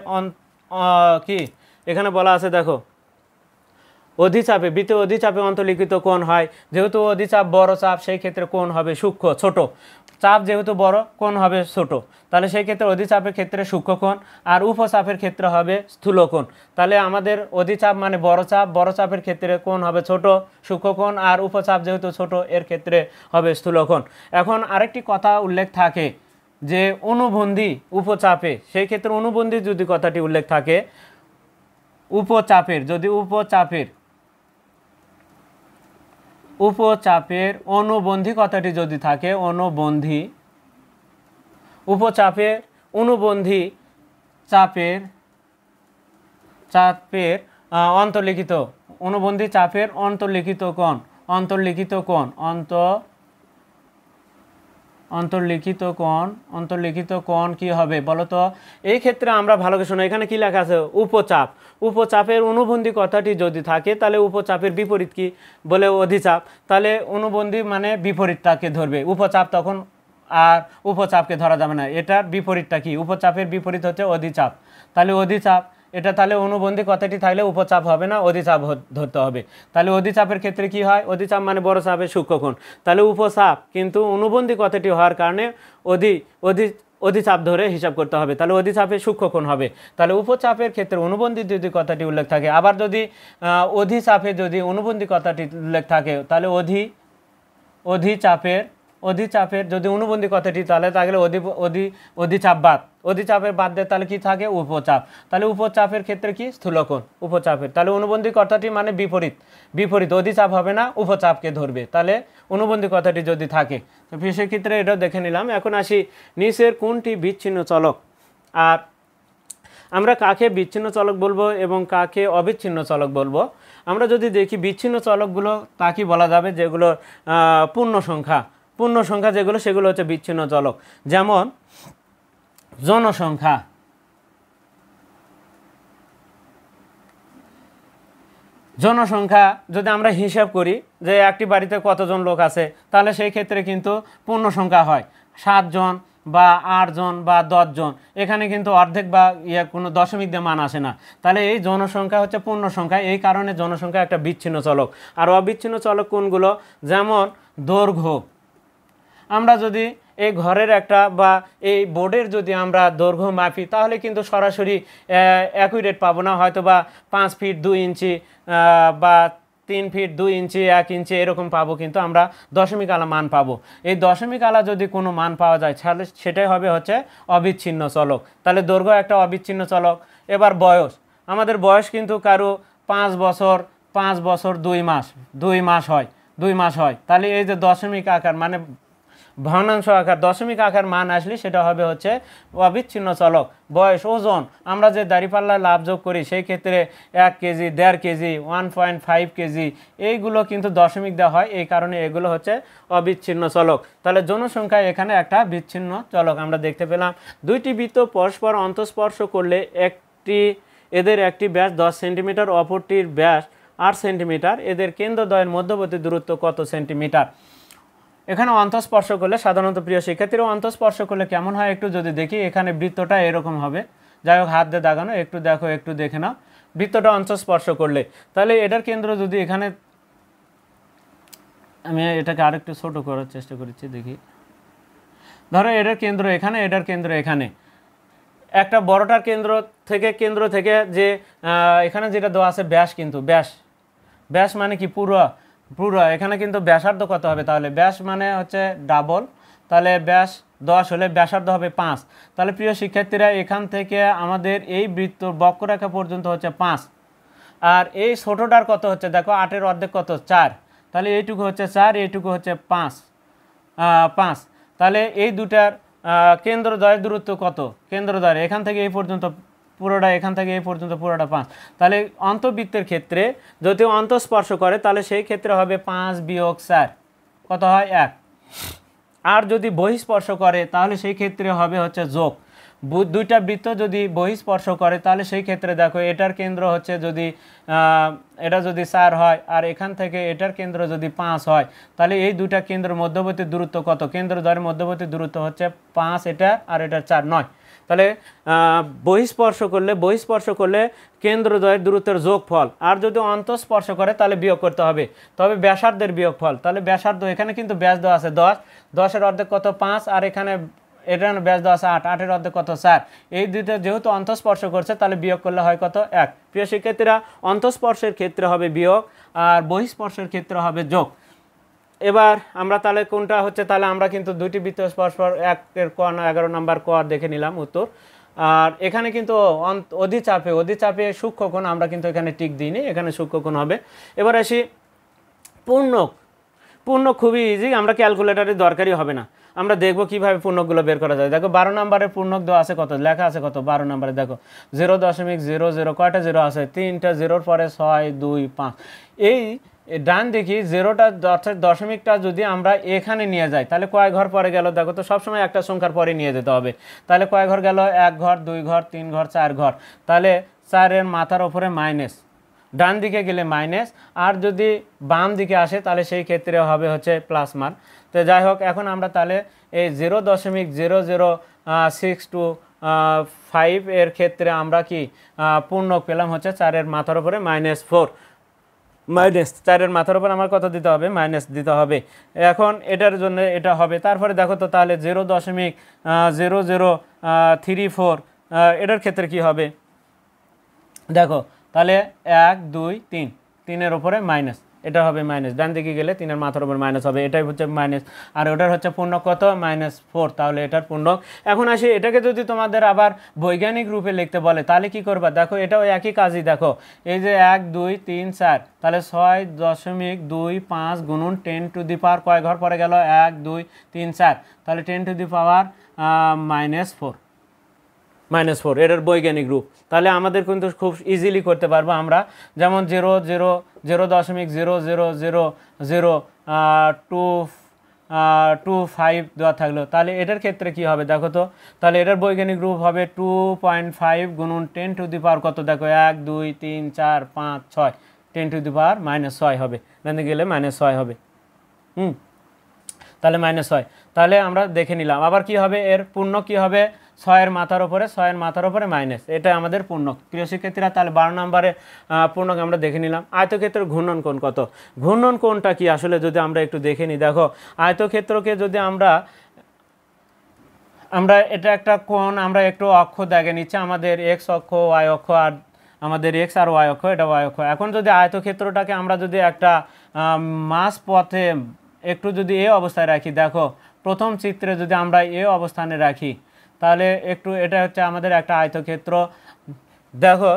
কি এখানে বলা আছে, দেখো অধিচাপে, বৃত্তের অধিচাপে অন্তর্লিখিত কোণ হয়। যেহেতু অধিচাপ বড় চাপ, সেই ক্ষেত্রে কোণ হবে সূক্ষ্ম, ছোট। চাপ যেহেতু বড়, কোণ হবে ছোট। তাহলে সেই ক্ষেত্রে অধিচাপের ক্ষেত্রে সূক্ষ্ম কোণ, আর উপচাপের ক্ষেত্রে হবে স্থূল কোণ। তাহলে আমাদের অধিচাপ মানে বড় চাপের ক্ষেত্রে কোণ হবে ছোট, সূক্ষ্ম কোণ, আর উপচাপ যেহেতু ছোট, এর ক্ষেত্রে হবে স্থূল কোণ। এখন আরেকটি কথা উল্লেখ থাকে যে অনুবন্ধী উপচাপে, সেই ক্ষেত্রে অনুবন্ধী যদি কথাটি উল্লেখ থাকে, উপচাপের অনুবন্ধী কথাটি যদি থাকে, অনুবন্ধী চাপের অন্তর্লিখিত, অনুবন্ধী চাপের অন্তর্লিখিত কোণ কি হবে বলতো? এই ক্ষেত্রে আমরা ভালো করে শোনো, এখানে কি লেখা আছে? উপচাপের অনুবন্ধী কথাটি যদি থাকে, তাহলে উপচাপের বিপরীত কি বলে? অধিচাপ। তাহলে অনুবন্ধী মানে বিপরীতটাকে ধরবে, উপচাপ তখন আর উপচাপকে ধরা যাবে না। এটার বিপরীতটা কি? উপচাপের বিপরীত হচ্ছে অধিচাপ। তাহলে অধিচাপ এটা, তাহলে অনুবন্ধী কথাটি থাকলে উপচাপ হবে না, অধিচাপ ধরতে হবে। তাহলে অধিচাপের ক্ষেত্রে কি হয়? অধিচাপ মানে বড় চাপের সূক্ষ্মকোণ। তাহলে উপচাপ, কিন্তু অনুবন্ধী কথাটি হওয়ার কারণে অধিচাপ ধরে হিসাব করতে হবে। তাহলে অধিচাপের সূক্ষ্মকোণ হবে। তাহলে উপচাপের ক্ষেত্রে অনুবন্ধী যদি কথাটি উল্লেখ থাকে, আবার যদি অধিচাপে যদি অনুবন্ধী কথাটি উল্লেখ থাকে, তাহলে অধিচাপের যদি অনুবন্ধী কথাটি তাহলে অধিচাপের বাদ দেয়, তাহলে কি থাকে? উপচাপ। তাহলে উপচাপের ক্ষেত্রে কি? স্থূলকোণ উপচাপের। তাহলে অনুবন্ধী কথাটি মানে বিপরীত, অধিচাপ হবে না, উপচাপকে ধরবে। তাহলে অনুবন্ধী কথাটি যদি থাকে, তো সেক্ষেত্রে এটাও দেখে নিলাম। এখন আসি, নিচের কোনটি বিচ্ছিন্ন চলক? আর আমরা কাকে বিচ্ছিন্ন চলক বলবো এবং কাকে অবিচ্ছিন্ন চলক বলবো? আমরা যদি দেখি বিচ্ছিন্ন চলকগুলো তাকে বলা যাবে যেগুলো পূর্ণ সংখ্যা যেগুলো, সেগুলো হচ্ছে বিচ্ছিন্ন চলক। যেমন জনসংখ্যা, যদি আমরা হিসাব করি যে একটি বাড়িতে কতজন লোক আছে, তাহলে সেই ক্ষেত্রে কিন্তু পূর্ণ সংখ্যা হয় 7 জন বা 8 জন বা 10 জন। এখানে কিন্তু অর্ধেক বা কোনো দশমিক দিয়ে মান আসে না। তাহলে এই জনসংখ্যা হচ্ছে পূর্ণ সংখ্যা, এই কারণে জনসংখ্যা একটা বিচ্ছিন্ন চলক। আর অবিচ্ছিন্ন চলক কোনগুলো? যেমন দৈর্ঘ্য। আমরা যদি এই ঘরের একটা বা এই বোর্ডের যদি আমরা দৈর্ঘ্য মাপি, তাহলে কিন্তু সরাসরি অ্যাকুরেট পাবো না, হয়তো বা 5 ফিট 2 ইঞ্চি বা 3 ফিট 2 ইঞ্চি 1 ইঞ্চি এরকম পাবো, কিন্তু আমরা দশমিক আলা মান পাবো। এই দশমিক আলা যদি কোনো মান পাওয়া যায়, তাহলে সেটাই হবে হচ্ছে অবিচ্ছিন্ন চলক। তাহলে দৈর্ঘ্য একটা অবিচ্ছিন্ন চলক। এবার বয়স, আমাদের বয়স কিন্তু কারো 5 বছর 2 মাস হয়। তাহলে এই যে দশমিক আকার মানে ভগ্নাংশ আকার, দশমিক আকার মান আসলে সেটা হবে হচ্ছে অবিচ্ছিন্ন চলক। বয়স, ওজন, আমরা যে দাঁড়িপাল্লায় লাভ যোগ করি, সেই ক্ষেত্রে 1 কেজি, 1.5 কেজি, 1.5 কেজি, এইগুলো কিন্তু দশমিক দেওয়া হয়, এই কারণে এগুলো হচ্ছে অবিচ্ছিন্ন চলক। তাহলে জনসংখ্যা এখানে একটা বিচ্ছিন্ন চলক আমরা দেখতে পেলাম। দুইটি বৃত্ত পরস্পর অন্তঃস্পর্শ করলে এদের একটি ব্যাস 10 সেন্টিমিটার, অপরটির ব্যাস 8 সেন্টিমিটার, এদের কেন্দ্রদ্বয়ের মধ্যবর্তী দূরত্ব কত সেন্টিমিটার? এখানে অন্তঃস্পর্শ করলে সাধারণত, প্রিয় শিক্ষার্থীরা, অন্তঃস্পর্শ করলে কেমন হয় একটু যদি দেখি, এখানে বৃত্তটা এরকম হবে। যাই হোক, হাত দিয়ে দাগানো, একটু দেখো, একটু দেখে নাও। বৃত্তটা অন্তঃস্পর্শ করলে, তাহলে এটার কেন্দ্র যদি এখানে, আমি এটাকে আরেকটু ছোট করার চেষ্টা করেছি, দেখি। ধরো এটার কেন্দ্র এখানে, এটার কেন্দ্র এখানে। একটা বড়টার কেন্দ্র থেকে যে এখানে যেটা দেওয়া আছে ব্যাস, কিন্তু ব্যাস ব্যাস মানে কি পুরো পুরো, এখানে কিন্তু ব্যাসার্ধ কত হবে, তাহলে ব্যাস মানে হচ্ছে ডাবল, তাহলে ব্যাস 10 হলে ব্যাসার্ধ হবে 5। তাহলে প্রিয় শিক্ষার্থীরা এখান থেকে আমাদের এই বৃত্ত বক্ররেখা পর্যন্ত হচ্ছে 5, আর এই ছোটোটার কত হচ্ছে দেখো 8-এর অর্ধেক কত 4, তাহলে এইটুকু হচ্ছে 4, এইটুকু হচ্ছে 5, তাহলে এই দুটার কেন্দ্রদ্বয়ের দূরত্ব কত, কেন্দ্রদ্বয়ের এখান থেকে এই পর্যন্ত পুরোটা, এখান থেকে এই পর্যন্ত পুরোটা 5। তাহলে অন্তবৃত্তের ক্ষেত্রে যদি অন্তঃস্পর্শ করে তাহলে সেই ক্ষেত্রে হবে 5 বিয়োগ 4 কত হয় 1, আর যদি বহিঃস্পর্শ করে তাহলে সেই ক্ষেত্রে হবে হচ্ছে যোগ। দুইটা বৃত্ত যদি বহিঃস্পর্শ করে তাহলে সেই ক্ষেত্রে দেখো এটার কেন্দ্র হচ্ছে যদি এটা যদি 4 হয় আর এখান থেকে এটার কেন্দ্র যদি 5 হয়, তাহলে এই দুইটা কেন্দ্রের মধ্যবর্তী দূরত্ব কত, কেন্দ্রদ্বয়ের মধ্যবর্তী দূরত্ব হচ্ছে 5 এটা, আর এটা 4 9। তাহলে বহিঃস্পর্শ করলে কেন্দ্রদ্বয়ের দূরত্বের যোগফল, আর যদি অন্তঃস্পর্শ করে তাহলে বিয়োগ করতে হবে, তবে ব্যাসার্ধের বিয়োগফল। তাহলে ব্যাসার্ধ এখানে কিন্তু ব্যাস দেওয়া আছে 10, 10-এর অর্ধেক কত 5, আর এখানে এটার ব্যাস দেওয়া আছে 8, 8-এর অর্ধেক কত 4। এই দুইটা যেহেতু অন্তঃস্পর্শ করছে তাহলে বিয়োগ করলে হয় কত 1। প্রিয় শিক্ষার্থীরা অন্তঃস্পর্শের ক্ষেত্রে হবে বিয়োগ আর বহিঃস্পর্শের ক্ষেত্রে হবে যোগ। এবার আমরা তাহলে কোনটা হচ্ছে, তাহলে আমরা কিন্তু দুইটি বৃত্ত পরস্পর 1-এর ক 11 নম্বর ক দেখে নিলাম উত্তর। আর এখানে কিন্তু অধিচাপে সূক্ষ্মকোণ আমরা কিন্তু এখানে টিক দিইনি, এখানে সূক্ষ্মকোণ হবে। এবার আসি পূর্ণক খুবই ইজি, আমরা ক্যালকুলেটারের দরকারই হবে না, আমরা দেখব কিভাবে পূর্ণকগুলো বের করা যায়। দেখো 12 নম্বরের পূর্ণক দেওয়া আছে কত, লেখা আছে কত 12 নম্বরে, দেখো 0.00, কয়টা জিরো আছে 3টা, জিরোর পরে 6 2 5। এই ডান দেখি জিরোটা অর্থাৎ দশমিকটা যদি আমরা এখানে নিয়ে যাই তাহলে কয় ঘর পরে গেল, দেখো তো সবসময় একটা সংখ্যার পরে নিয়ে যেতে হবে। তাহলে কয় ঘর গেল, 1 ঘর 2 ঘর 3 ঘর 4 ঘর, তাহলে 4-এর মাথার ওপরে মাইনাস, ডান দিকে গেলে মাইনাস, আর যদি বাম দিকে আসে তাহলে সেই ক্ষেত্রে হবে হচ্ছে প্লাস মান। তো যাই হোক, এখন আমরা তাহলে এই 0.00625 এর ক্ষেত্রে আমরা কি পূর্ণক পেলাম হচ্ছে 4-এর মাথার উপরে -4, -4-এর মাথার উপর আমার কত দিতে হবে, মাইনাস দিতে হবে। এখন এটার জন্য এটা হবে, তারপরে দেখো তো তাহলে 0.0034 এটার ক্ষেত্রে কি হবে, দেখো তাহলে 1 2 3, 3-এর উপরে মাইনাস, এটা হবে মাইনাস, ডান দিকে গেলে 3-এর মাথার উপর মাইনাস হবে, এটাই হচ্ছে মাইনাস, আর ওটার হচ্ছে পূর্ণক কত -4, তাহলে এটার পূর্ণক। এখন আসি এটাকে যদি তোমাদের আবার বৈজ্ঞানিক রূপে লিখতে বলে তাহলে কি করবা, দেখো এটাও একই কাজই, দেখো এই যে 1 2 3 4, তাহলে 6.25 গুণন 10 টু দি পাওয়ার কয় ঘর পরে গেল, 1 2 3 4, তাহলে 10 টু দি পাওয়ার -4 এটার বৈজ্ঞানিক রূপ। তাহলে আমাদের কিন্তু খুব ইজিলি করতে পারবো আমরা, যেমন 0.000025 দেওয়া থাকলো, তাহলে এটার ক্ষেত্রে কি হবে দেখো তো, তাহলে এটার বৈজ্ঞানিক রূপ হবে 2.5 গুণন 10 টু দি পাওয়ার কত, দেখো 1 2 3 4 5 6, 10 টু দি পাওয়ার -6 হবে, ডানে গেলে -6 হবে। তাহলে -6, তাহলে আমরা দেখে নিলাম। আবার কি হবে, এর পূর্ণ কি হবে, 6-এর মাথার উপরে মাইনাস, এটা আমাদের পূর্ণক। প্রিয় শিক্ষার্থীরা তাহলে 12 নম্বরে পূর্ণক আমরা দেখে নিলাম। আয়তক্ষেত্রের ঘূর্ণন কোণ কত, ঘূর্ণন কোণটা কি আসলে যদি আমরা একটু দেখে নিই, দেখো আয়তক্ষেত্রকে যদি আমরা এটা একটা কোণ, আমরা একটু অক্ষ দেখে নিচ্ছি, আমাদের এক্স অক্ষ ওয়াই অক্ষ, আর আমাদের এক্স আর ওয়াই অক্ষ, এটা ওয়াই অক্ষ। এখন যদি আয়তক্ষেত্রটাকে আমরা যদি একটা মাঝ পথে একটু যদি এ অবস্থায় রাখি, দেখো প্রথম চিত্রে যদি আমরা এ অবস্থানে রাখি তাহলে একটু এটা হচ্ছে আমাদের একটা আয়তক্ষেত্র। দেখো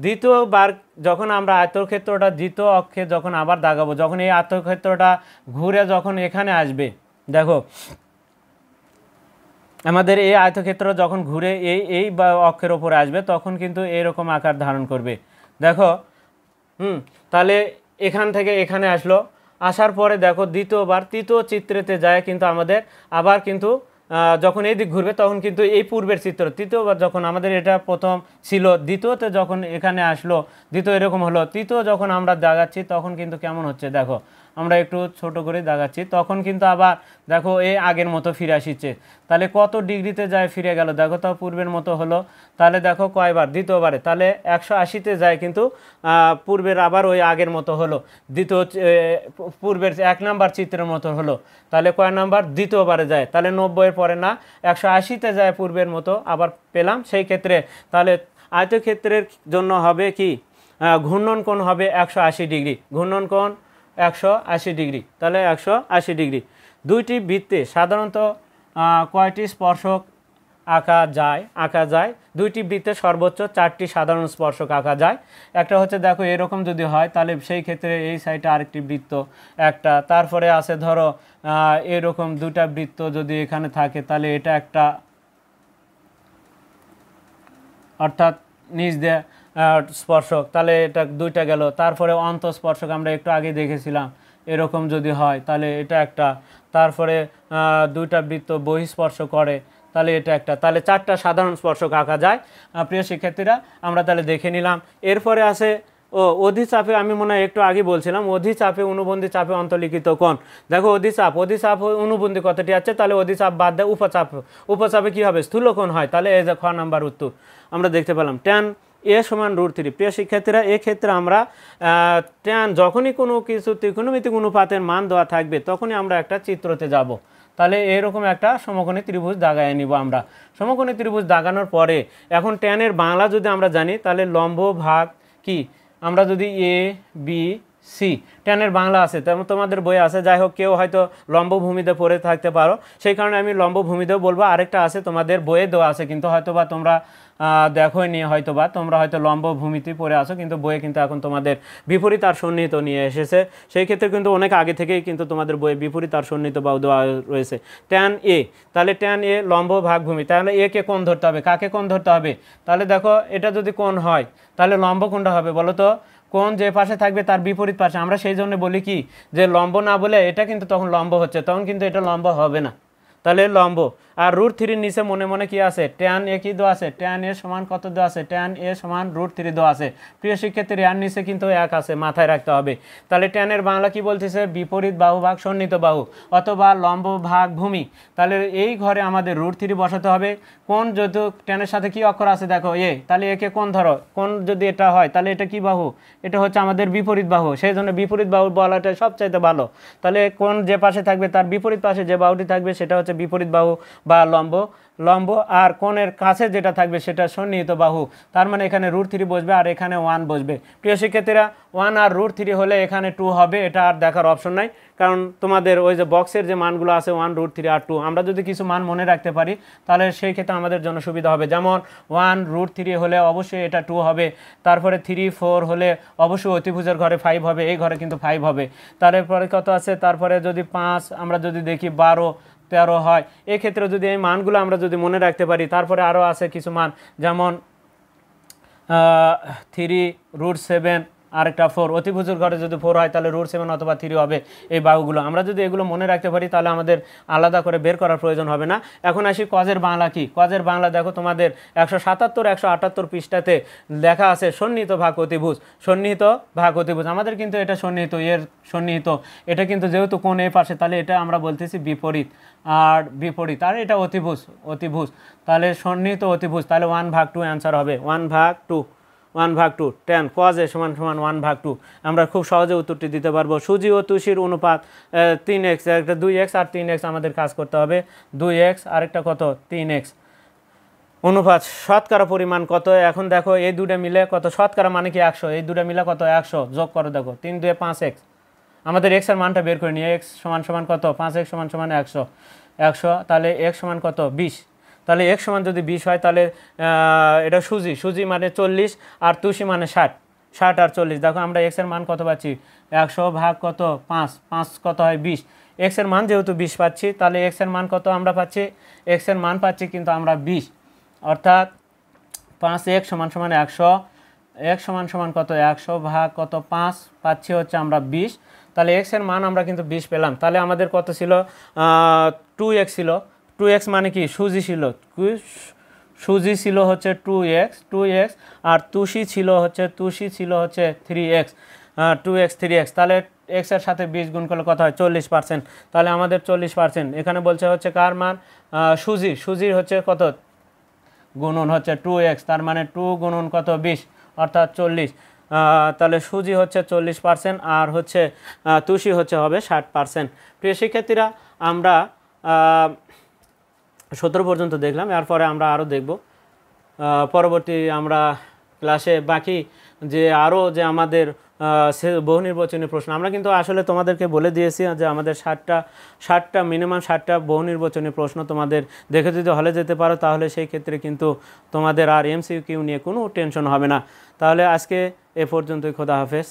দ্বিতীয়বার যখন আমরা আয়তক্ষেত্রটা দ্বিতীয় অক্ষে যখন আবার দাগাবো, যখন এই আয়তক্ষেত্রটা ঘুরে যখন এখানে আসবে, দেখো আমাদের এই আয়তক্ষেত্র যখন ঘুরে এই অক্ষের ওপরে আসবে তখন কিন্তু এরকম আকার ধারণ করবে। দেখো তাহলে এখান থেকে এখানে আসলো, আসার পরে দেখো দ্বিতীয়বার তৃতীয় চিত্রেতে যায় কিন্তু আমাদের আবার কিন্তু যখন এই দিক ঘুরবে তখন কিন্তু এই পূর্বের চিত্র, তৃতীয়বার যখন আমাদের এটা প্রথম ছিল, দ্বিতীয়তে যখন এখানে আসলো, দ্বিতীয় এরকম হলো, তৃতীয় যখন আমরা দাগাচ্ছি তখন কিন্তু কেমন হচ্ছে, দেখো আমরা একটু ছোট করে দাগাচ্ছি, তখন কিন্তু আবার দেখো এই আগের মতো ফিরে আসছে। তাহলে কত ডিগ্রিতে যায় ফিরে গেল, দেখো তাও পূর্বের মতো হলো। তাহলে দেখো কয়বার, দ্বিতীয়বারে, তাহলে 180-তে যায় কিন্তু পূর্বের আবার ওই আগের মতো হলো, পূর্বের 1 নাম্বার চিত্রের মতো হলো। তাহলে কয় নাম্বার, দ্বিতীয়বারে যায়, তাহলে 90-এর পরে না 180-তে যায় পূর্বের মতো আবার পেলাম। সেই ক্ষেত্রে তাহলে আয়তক্ষেত্রের জন্য হবে কি, ঘূর্ণন কোণ হবে 180 ডিগ্রি, ঘূর্ণন কোণ 180 ডিগ্রি, তাহলে 180 ডিগ্রি। দুইটি বৃত্তে সাধারণত কয়টি স্পর্শক আঁকা যায়? দুইটি বৃত্তে সর্বোচ্চ 4টি সাধারণ স্পর্শক আঁকা যায়। একটা হচ্ছে দেখো এরকম যদি হয় তাহলে সেই ক্ষেত্রে এই সাইডে আরেকটি বৃত্ত একটা, তারপরে আছে ধরো এরকম দুটা বৃত্ত যদি এখানে থাকে তাহলে এটা একটা, অর্থাৎ নিচ দিয়ে স্পর্শক, তাহলে এটা দুইটা গেল। তারপরে অন্তঃস্পর্শক আমরা একটু আগে দেখেছিলাম, এরকম যদি হয় তাহলে এটা একটা। তারপরে দুইটা বৃত্ত বহিঃস্পর্শ করে তাহলে এটা একটা, তাহলে 4টা সাধারণ স্পর্শক আঁকা যায়। প্রিয় শিক্ষার্থীরা আমরা তাহলে দেখে নিলাম। এরপরে আছে অধিচাপে, আমি মনে হয় একটু আগে বলছিলাম অধিচাপে অনুবন্ধী চাপে অন্তর্লিখিত কোণ। দেখো অধিচাপ অনুবন্ধী কতটি আছে, তাহলে অধিচাপ বাদ দেয় উপচাপে কি হবে? স্থূলকোণ হয়। তাহলে এই যে খ নাম্বার উত্তর আমরা দেখতে পেলাম tan a সমান √3। প্রিয় শিক্ষার্থীরা এক্ষেত্রে আমরা tan যখনই কোনো কিছু ত্রিকোণমিতিক অনুপাতের মান দেওয়া থাকবে তখনই আমরা একটা চিত্রতে যাব। তাহলে এরকম একটা সমকোণী ত্রিভুজ দাগায় নিব আমরা। সমকোণী ত্রিভুজ দাগানোর পরে এখন tan এর বাংলা যদি আমরা জানি তাহলে লম্ব ভাগ কি, আমরা যদি এ বি সি, tan এর বাংলা আছে তেমন তোমাদের বই আছে, যাই হোক কেউ হয়তো লম্ব ভূমিতে পড়ে থাকতে পারো, সেই কারণে আমি লম্ব ভূমিতেও বলবো। আরেকটা আছে তোমাদের বইয়ে দেওয়া আছে, কিন্তু হয়তোবা তোমরা দেখোই নি, হয়তোবা তোমরা হয়তো লম্ব ভূমিতেই পড়ে আসো, কিন্তু বইয়ে কিন্তু এখন তোমাদের বিপরীত আর সন্নিহিত নিয়ে এসেছে। সেই ক্ষেত্রে কিন্তু অনেক আগে থেকেই কিন্তু তোমাদের বইয়ে বিপরীত আর সন্নিহিত বা দেওয়া রয়েছে। tan a, তাহলে tan a লম্ব ভাগ ভূমি, তাহলে এ কে কোণ ধরতে হবে, কাকে কোণ ধরতে হবে? তাহলে দেখো এটা যদি কোণ হয় তাহলে লম্ব কোণটা হবে বলো তো? কোণ যে পাশে থাকবে তার বিপরীত পাশে। আমরা সেই জন্য বলি কি যে লম্ব না বলে এটা কিন্তু তখন লম্ব হচ্ছে, তখন কিন্তু এটা লম্ব হবে না, তাহলে লম্ব। আর √3 নিচে মনে মনে কি আছে? tan a কি দেওয়া আছে? tan a সমান কত দেওয়া আছে? tan a সমান √3 দেওয়া আছে। প্রিয় শিক্ষার্থী আর নিচে কিন্তু 1 আছে, মাথায় রাখতে হবে। তাহলে tan এর বাংলা কি বলতেছে? বিপরীত বাহু ভাগ সন্নিহিত বাহু অথবা লম্ব ভাগ ভূমি। তাহলে এই ঘরে আমাদের √3 বসাতে হবে। কোণ যদি tan এর সাথে কি অক্ষর আছে দেখো a, তাহলে একে কোণ ধরো, কোণ যদি এটা হয় তাহলে এটা কি বাহু? এটা হচ্ছে আমাদের বিপরীত বাহু, সেই জন্য বিপরীত বাহু বলাটা সবচাইতে ভালো। তাহলে কোণ যে পাশে থাকবে তার বিপরীত পাশে যে বাহুটি থাকবে সেটা হচ্ছে বিপরীত বাহু বা লম্ব, আর কোণের কাছে যেটা থাকবে সেটা সন্নিহিত বাহু। তার মানে এখানে √3 বসবে আর এখানে 1 বসবে। প্রিয় শিক্ষার্থীরা 1 আর √3 হলে এখানে 2 হবে, এটা আর দেখার অপশন নাই, কারণ তোমাদের ওই যে বক্সের যে মানগুলো আছে 1, √3 আর 2, আমরা যদি কিছু মান মনে রাখতে পারি তাহলে সেই ক্ষেত্রে আমাদের জন্য সুবিধা হবে। যেমন 1 √3 হলে অবশ্যই এটা 2 হবে, তারপরে 3, 4 হলে অবশ্যই অতিভুজের ঘরে 5 হবে, এই ঘরে কিন্তু 5 হবে। তারপরে কত আছে? তারপরে যদি 5 আমরা যদি দেখি 12, 13 হয়, এক্ষেত্রে যদি এই মানগুলো আমরা যদি মনে রাখতে পারি। তারপরে আরও আছে কিছু মান, যেমন 3 √7, আরেকটা 4, অতিভুজের ঘরে যদি 4 হয় তাহলে √7 অথবা 3 হবে এই বাহুগুলো। আমরা যদি এগুলো মনে রাখতে পারি তাহলে আমাদের আলাদা করে বের করার প্রয়োজন হবে না। এখন আসি কজের বাংলা কি। কজের বাংলা দেখো তোমাদের 177, 178 পৃষ্ঠাতে লেখা আছে সন্নিহিত ভাগ অতিভুজ, সন্নিহিত ভাগ অতিভুজ। আমাদের কিন্তু এটা সন্নিহিত, এর সন্নিহিত, এটা কিন্তু যেহেতু কোণ এ পাশে তাহলে এটা আমরা বলতেছি বিপরীত, আর এটা অতিভুজ, তাহলে সন্নিহিত অতিভুজ, তাহলে 1/2 অ্যান্সার হবে 1/2 tan cos a সমান 1/2। আমরা খুব সহজে উত্তরটি দিতে পারবো। সুজি ও তুষির অনুপাত 3x, একটা 2x আর 3x আমাদের কাজ করতে হবে, 2x আর একটা কত 3x। অনুপাত শতকরা পরিমাণ কত? এখন দেখো এই দুটো মিলে কত, শতকরা মানে কি 100, এই দুটো মিলে কত 100, যোগ করো দেখো 3 2 5x। আমাদের x এর মানটা বের করে নিয়ে x সমান কত, 5x সমান 100, তাহলে x সমান কত 20। তাহলে x সমান যদি 20 হয় তাহলে এটা সুজি মানে 40 আর তুষি মানে 60 আর 40। দেখো আমরা x এর মান কত পাচ্ছি? 100 ভাগ কত 5 কত হয় 20। x এর মান যেহেতু 20 পাচ্ছি তাহলে x এর মান কত আমরা পাচ্ছি? x এর মান পাচ্ছি কিন্তু আমরা 20, অর্থাৎ 5x সমান 100, x সমান কত 100 ভাগ কত 5 পাচ্ছি হচ্ছে আমরা 20। তাহলে x এর মান আমরা কিন্তু 20 পেলাম। তাহলে আমাদের কত ছিল? 2x ছিল। 2x মানে কি? সুজি ছিল হচ্ছে 2x, আর তুষি ছিল হচ্ছে 3x, 2x 3x। তাহলে x এর সাথে 20 গুণ করলে কত হয়? 40%। তাহলে আমাদের 40%। এখানে বলছে হচ্ছে কার মান? সুজির হচ্ছে কত গুণন হচ্ছে 2x, তার মানে 2 গুণন কত 20, অর্থাৎ 40। তাহলে সুজি হচ্ছে 40% আর হচ্ছে তুষি হবে 60%। প্রিয় শিক্ষার্থীরা আমরা 17 পর্যন্ত দেখলাম, এরপরে আমরা আরও দেখব পরবর্তী আমরা ক্লাসে বাকি যে আরও যে আমাদের বহু নির্বাচনী প্রশ্ন আমরা কিন্তু আসলে তোমাদেরকে বলে দিয়েছি যে আমাদের 60টা মিনিমাম 60টা বহু নির্বাচনী প্রশ্ন তোমাদের দেখে যদি হলে যেতে পারো তাহলে সেই ক্ষেত্রে কিন্তু তোমাদের আর এমসিকিউ নিয়ে কোনো টেনশন হবে না। তাহলে আজকে এ পর্যন্তই, খোদা হাফেজ।